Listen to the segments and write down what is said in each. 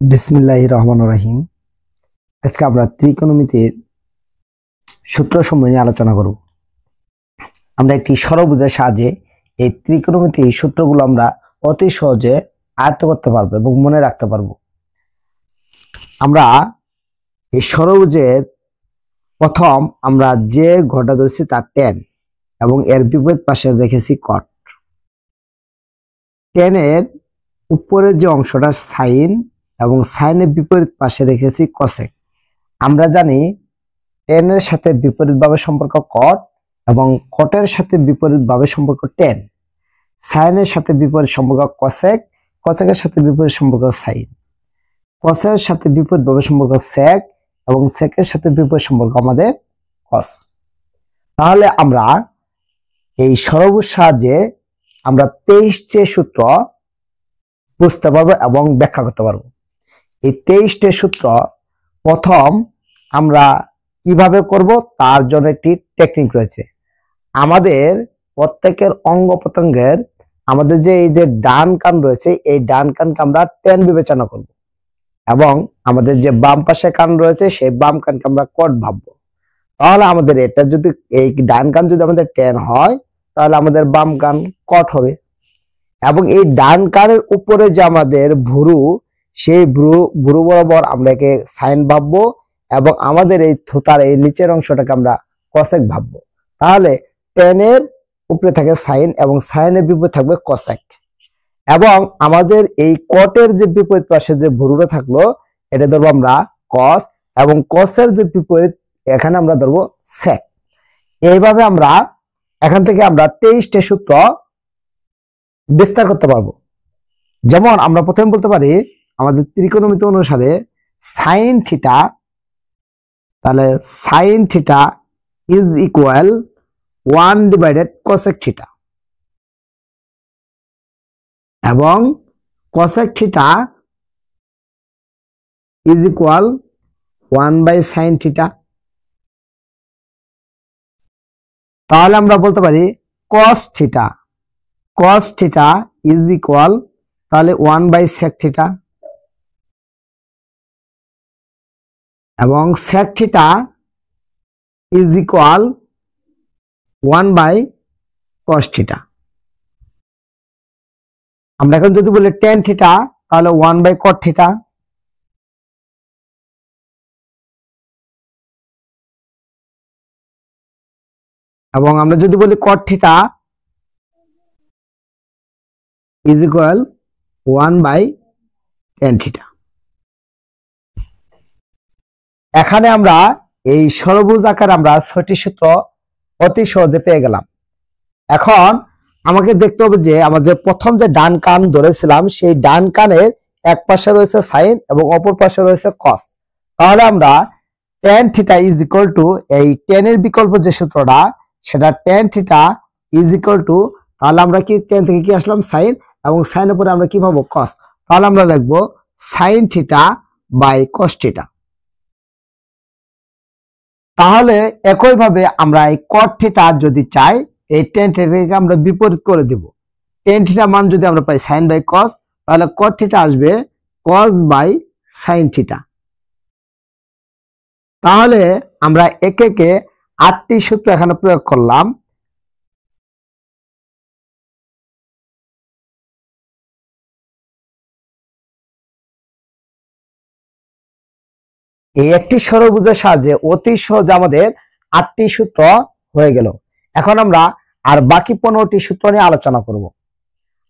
বিসমিল্লাহির রহমানির রহিম। আজকে আমরা ত্রিকোণমিতির সূত্র সমূহ নিয়ে আলোচনা করব। আমরা একটি ষড়ভুজের সাহায্যে এই ত্রিকোণমিতির সূত্রগুলো আমরা অতি সহজে আয়ত্ত করতে পারবো এবং মনে রাখতে পারবো। আমরা এই ষড়ভুজের প্রথম আমরা যে ঘরটা ধরেছি তার tan এবং এর বিপরীত পাশে রেখেছি cot। tan এর উপরের যে অংশটা sin এবং সাইনের বিপরীত পাশে রেখেছি cosec। আমরা জানি tan এর সাথে বিপরীতভাবে সম্পর্ক cot এবং cot এর সাথে বিপরীতভাবে সম্পর্ক tan। সাইনের সাথে বিপরীত সম্পর্ক cosec, cosec এর সাথে বিপরীত সম্পর্ক sin। cos এর সাথে বিপরীতভাবে সম্পর্ক sec এবং sec এর সাথে বিপরীত সম্পর্ক আমাদের cos। তাহলে আমরা এই ষড়ভুজ সাহায্যে আমরা 23টি সূত্র বুঝতে পারবো এবং ব্যাখ্যা করতে পারবো। এই 23টি সূত্র প্রথম আমরা কিভাবে করব তার জন্য একটি টেকনিক রয়েছে। আমাদের প্রত্যেকের অঙ্গ প্রত্যঙ্গের আমাদের যে এই যে ডান কান রয়েছে এই ডান কানকে আমরা tan বিবেচনা করব এবং আমাদের যে বাম পাশে কান রয়েছে সেই বাম কানকে আমরা cot ভাববো। তাহলে আমাদের এটা যদি এই ডান কান যদি আমাদের tan হয় তাহলে আমাদের বাম কান cot হবে এবং এই ডান কানের উপরে যে আমাদের ভুরু সেই ভুরু বরাবর আমরা একে sin ভাববো এবং আমাদের এই থুতার এই নিচের অংশটাকে আমরা cosec ভাববো। তাহলে tan এর উপরে থাকে sin এবং sin এর বিপরীতে থাকবে cosec এবং আমাদের এই cot এর যে বিপরীত পাশে যে ভুরুটা থাকলো এটা ধরবো আমরা cos এবং cos এর যে বিপরীত এখানে আমরা ধরবো sec। এইভাবে আমরা এখান থেকে আমরা 23টি সূত্র বিস্তার করতে পারবো। যেমন আমরা প্রথমে বলতে পারি আমাদের ত্রিকোণমিতি অনুসারে sin থিটা, তাহলে sin theta is equal 1/cosec theta এবং cosec theta is equal 1/sin theta. তাহলে আমরা বলতে পারি cos থিটা ইজ ইকুয়াল তাহলে 1/sec থিটা এবং sec theta is equal 1/cos theta. আমরা এখন যদি বলি tan থিটা তাহলে 1/cot থিটা এবং আমরা যদি বলি cot theta is equal 1/tan theta. এখানে আমরা এই ষড়ভুজ আকার আমরা 6টি সূত্র অতি সহজে পেয়ে গেলাম। এখন আমাকে দেখতে হবে যে আমাদের প্রথম যে ডান কান ধরেছিলাম সেই ডান কানের এক পাশে রয়েছে sin এবং অপর পাশে রয়েছে cos। তাহলে আমরা tan theta is equal to এই tan এর বিকল্প যে সূত্রটা সেটা tan theta is equal to তাহলে আমরা কি tan থেকে কি আসলাম sin এবং sin এর পরে আমরা কি পাবো cos। তাহলে আমরা লিখবো sin theta by cos theta. তাহলে একইভাবে আমরা এই cot থিটা যদি চাই এই tan থিটাকে আমরা বিপরীত করে দেব। tan থিটা মান যদি আমরা পাই sin বাই cos তাহলে cot থিটা আসবে cos বাই sin থিটা। তাহলে আমরা একে একে 8টি সূত্র এখানে প্রয়োগ করলাম। এই একটি ষড়ভুজের সাহায্যে অতি সহজে আমাদের 8টি সূত্র হয়ে গেল। এখন আমরা আর বাকি 15টি সূত্র নিয়ে আলোচনা করব।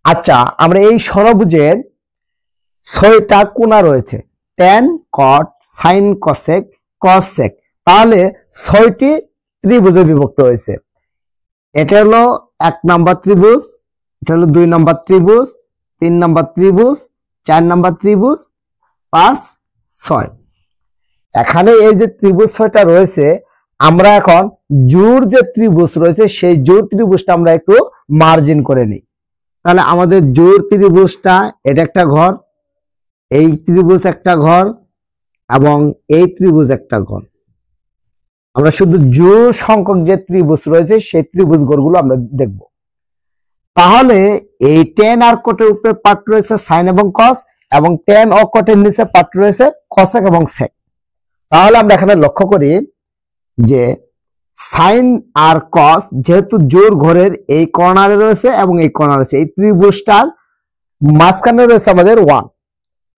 আচ্ছা, আমরা এই ষড়ভুজের 6টা কোণা রয়েছে tan, cot, sin, cosec, cos, sec। তাহলে 6টি ত্রিভুজে বিভক্ত হয়েছে। এটা হলো 1 নম্বর ত্রিভুজ, এটা হলো 2 নম্বর ত্রিভুজ, 3 নম্বর ত্রিভুজ, 4 নম্বর ত্রিভুজ, 5, 6। এখানে এই যে ত্রিভুজ 6টা রয়েছে আমরা এখন জোড় যে ত্রিভুজ রয়েছে সেই জোড় ত্রিভুজটা আমরা একটু মার্জিন করে নিই। তাহলে আমাদের জোড় ত্রিভুজটা এটা একটা ঘর, এই ত্রিভুজ একটা ঘর এবং এই ত্রিভুজ একটা ঘর। আমরা শুধু জোড় সংখ্যক যে ত্রিভুজ রয়েছে সেই ত্রিভুজ ঘরগুলো আমরা দেখব। তাহলে এই tan আর cot এর উপরে পার্ট রয়েছে sin এবং cos এবং tan ও cot এর নিচে পার্ট রয়েছে cosec এবং sec। তাহলে আমরা এখানে লক্ষ্য করি যে সাইন আর কস যেহেতু জোর ঘরের এই কর্নারে রয়েছে এবং এই কর্নারে রয়েছে, এই ত্রিভুজটার মাঝখানে রয়েছে আমাদের 1,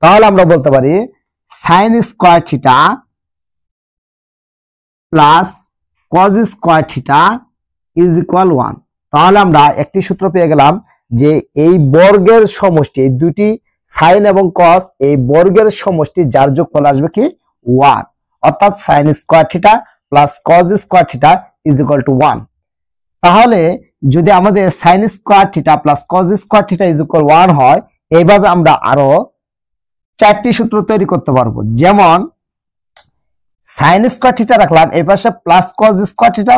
তাহলে আমরা বলতে পারি sign square theta plus cos square theta is equal 1। তাহলে আমরা একটি সূত্র পেয়ে গেলাম যে এই বর্গের সমষ্টি, এই দুটি সাইন এবং কস এই বর্গের সমষ্টি যার যোগফল আসবে কি 1, অর্থাৎ sign square theta plus cos square theta is equal to 1। তাহলে যদি আমাদের sign square theta plus cos square theta is equal 1 হয়, এইভাবে আমরা আরো 4টি সূত্র তৈরি করতে পারবো। যেমন সাইন স্কয়ার থিটা রাখলাম, এই পাশে প্লাস কজ স্কয়ার থিটা,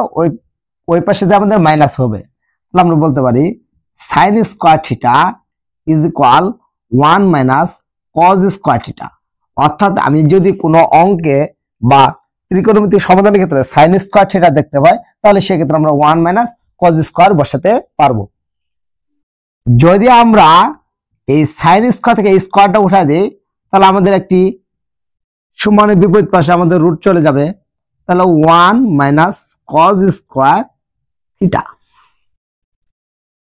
ওই পাশে যে আমাদের মাইনাস হবে, তাহলে আমরা বলতে পারি sign square theta is equal 1 minus cause square theta. অর্থাৎ আমি যদি কোনো অঙ্কে বা ত্রিকোণমিতিক সমাধানের ক্ষেত্রে সাইন স্কয়ার থিটা দেখতে পাই, তাহলে সেক্ষেত্রে আমরা 1 মাইনাস কজ স্কয়ার বসাতে পারবো। যদি আমরা এই সাইন স্কয়ার থেকে এই স্কয়ারটা উঠাই দিই, তাহলে আমাদের একটি সমানের বিপরীত পাশে আমাদের রুট চলে যাবে, তাহলে 1 মাইনাস কজ স্কয়ার থিটা।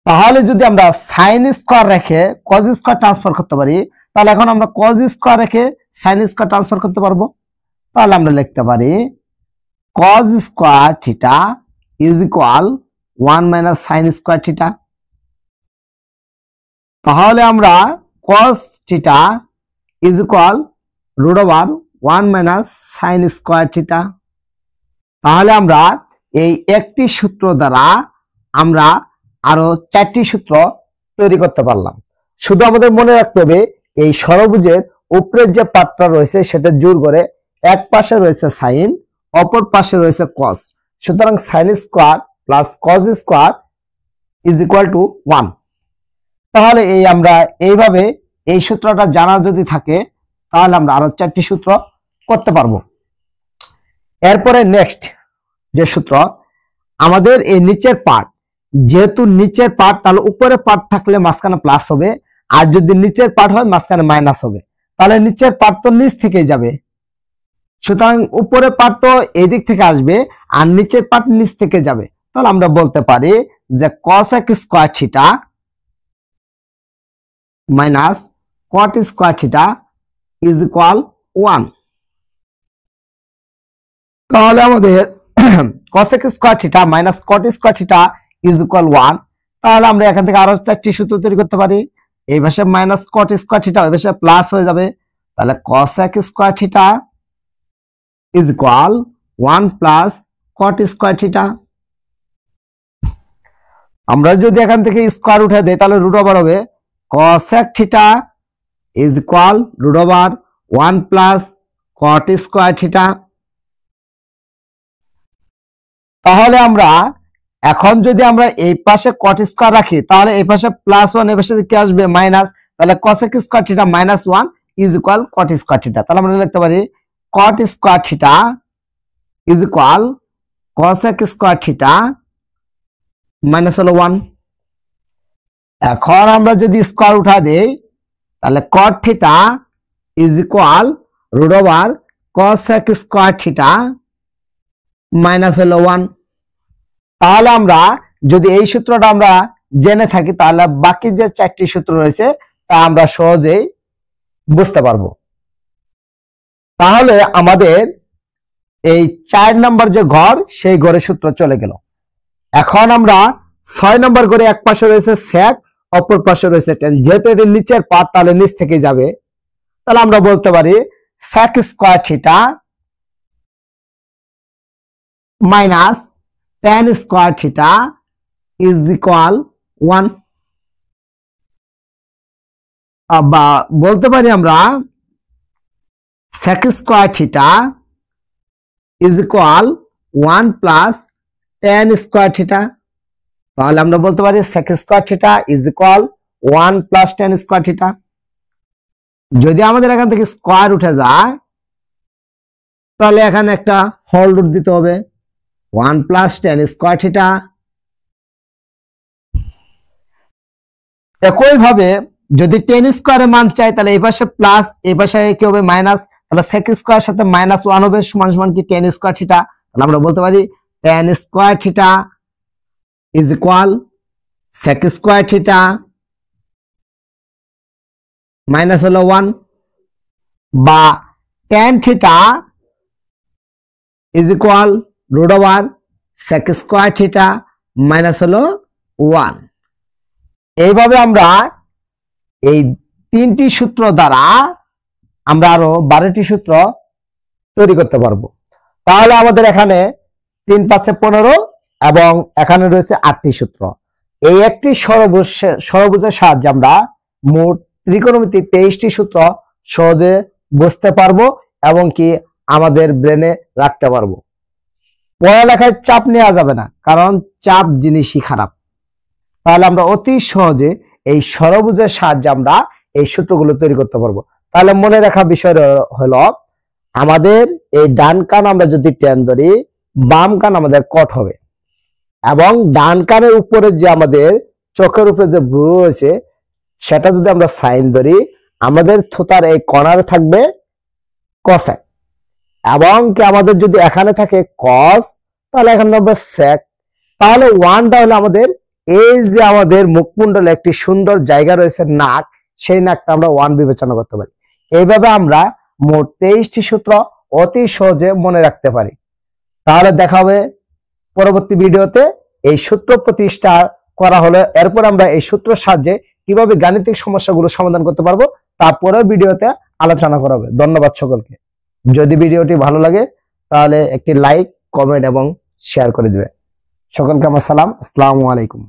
তাহলে যদি আমরা সাইন স্কয়ার রেখে কজ স্কয়ার ট্রান্সফার করতে পারি, তাহলে এখন আমরা কজ স্কয়ার রেখে সাইন স্কয়ার ট্রান্সফার করতে পারবো। তাহলে আমরা লিখতে পারি cos square theta is equal 1 minus sine square theta. তাহলে আমরা cos theta is equal root over 1 minus sine square theta. তাহলে আমরা এই একটি সূত্র দ্বারা আমরা আরো 4টি সূত্র তৈরি করতে পারলাম। শুধু আমাদের মনে রাখতে হবে এই ষড়ভুজের উপরের যে পার্টটা রয়েছে সেটা জোর করে এক পাশে রয়েছে সাইন, অপর পাশে রয়েছে কস, সুতরাং sine square plus cos square is equal to 1। তাহলে আমরা এইভাবে এই সূত্রটা জানা যদি থাকে, তাহলে আমরা আরো 4টি সূত্র করতে পারবো। এরপরে নেক্সট যে সূত্র, আমাদের এই নিচের পার্ট, যেহেতু নিচের পার্ট, তাহলে উপরের পার্ট থাকলে মাঝখানে প্লাস হবে, আর যদি নিচের পার্ট হয় মাঝখানে মাইনাস হবে, তাহলে নিচের পার্ট তো নিচ থেকেই যাবে, সুতরাং উপরের পার্ট তো এদিক থেকে আসবে আর নিচের পার্ট নিচ থেকে যাবে। তাহলে আমরা বলতে পারি যে cosec square theta minus cot square theta is equal 1। তাহলে আমাদের cosec square theta minus cot square theta is equal 1। তাহলে আমরা এখান থেকে আরো 4টি সূত্র তৈরি করতে পারি। এই পাশে মাইনাস cot স্কয়ার থিটা, ওই পাশে প্লাস হয়ে যাবে, তাহলে cosec square theta is equal 1 plus cot square theta. আমরা যদি এখান থেকে স্কয়ার উঠে দেই, তাহলে রুট ওভার হবে cosec theta is equal root over 1 plus cot square theta. তাহলে আমরা এখন যদি আমরা এই পাশে cot স্কয়ার রাখি, তাহলে এই পাশে প্লাস 1, এই পাশে কি আসবে মাইনাস, তাহলে cosec square theta minus 1 is equal cot square theta. তাহলে আমরা লিখতে পারি cot square theta is equal cosec square theta minus হলো 1। এখন আমরা যদি স্কয়ার উঠা দেই, তাহলে cot theta is equal root over cosec square theta minus হলো 1। তাহলে আমরা যদি এই সূত্রটা আমরা জেনে থাকি, তাহলে বাকি যে 4টি সূত্র রয়েছে তা আমরা সহজেই বুঝতে পারবো। তাহলে আমাদের এই 4 নম্বর যে ঘর, সেই ঘরের সূত্র চলে গেল। এখন আমরা 6 নম্বর ঘরে এক পাশে রয়েছে sec, অপর পাশে রয়েছে tan। যেহেতু এটি নিচের পার্ট, তাহলে নিচ থেকে যাবে, তাহলে আমরা বলতে পারি sec square theta minus tan square theta is equal 1। বা বলতে পারি আমরা sec square theta is equal 1 plus tan square theta. তাহলে আমরা বলতে পারি sec square theta is equal 1 plus tan square theta. যদি আমাদের এখান থেকে স্কয়ার উঠে যায়, তাহলে এখানে একটা হোল রুট দিতে হবে, 1 প্লাস tan স্কয়ার থিটা। একইভাবে যদি টেন স্কোয়ারের মান চাই তাহলে এই পাশে প্লাস, এই পাশে কি হবে মাইনাস, তাহলে সেক স্কোয়ার সাথে -1 হবে সমান সমান কি টেন স্কোয়ার থিটা। তাহলে আমরা বলতে পারি tan square theta is equal sec square theta minus হলো 1, বা tan theta is equal root over sec square theta minus হলো 1। এইভাবে আমরা এই 3টি সূত্র দ্বারা আমরা আরো 12টি সূত্র তৈরি করতে পারবো। তাহলে আমাদের এখানে 3 × 5 = 15 এবং এখানে রয়েছে 8টি সূত্র। এই একটি ষড়ভুজের সাহায্যে আমরা মোট ত্রিকোণমিতি 23টি সূত্র সহজে বুঝতে পারবো এবং কি আমাদের ব্রেনে রাখতে পারবো। পড়ালেখায় চাপ নেওয়া যাবে না, কারণ চাপ জিনিসই খারাপ। তাহলে আমরা অতি সহজে এই ষড়ভুজের সাহায্যে আমরা এই সূত্রগুলো তৈরি করতে পারবো। তাহলে মনে রাখা বিষয় হলো আমাদের এই ডান কান আমরা যদি টেন ধরি, বাম কান আমাদের কট হবে, এবং ডান কানের উপরে যে আমাদের চোখের উপরে যে ভ্রু রয়েছে সেটা যদি আমরা সাইন ধরি, আমাদের থোতার এই কর্নারে থাকবে কসেক, এবং কি আমাদের যদি এখানে থাকে কস তাহলে এখানে হবে সেক। তাহলে 1টা হলো আমাদের এই যে আমাদের মুখমণ্ডলে একটি সুন্দর জায়গা রয়েছে নাক, সেই নাকটা আমরা 1 বিবেচনা করতে পারি। এইভাবে আমরা মোট 23টি সূত্র অতি সহজে মনে রাখতে পারি। তাহলে দেখা হবে পরবর্তী ভিডিওতে। এই সূত্র প্রতিষ্ঠা করা হলো, এরপর আমরা এই সূত্রের সাহায্যে কিভাবে গাণিতিক সমস্যাগুলো সমাধান করতে পারবো তারপরেও ভিডিওতে আলোচনা করা হবে। ধন্যবাদ সকলকে। যদি ভিডিওটি ভালো লাগে তাহলে একটি লাইক, কমেন্ট এবং শেয়ার করে দিবে। সকলকে আমার সালাম, আসসালামু আলাইকুম।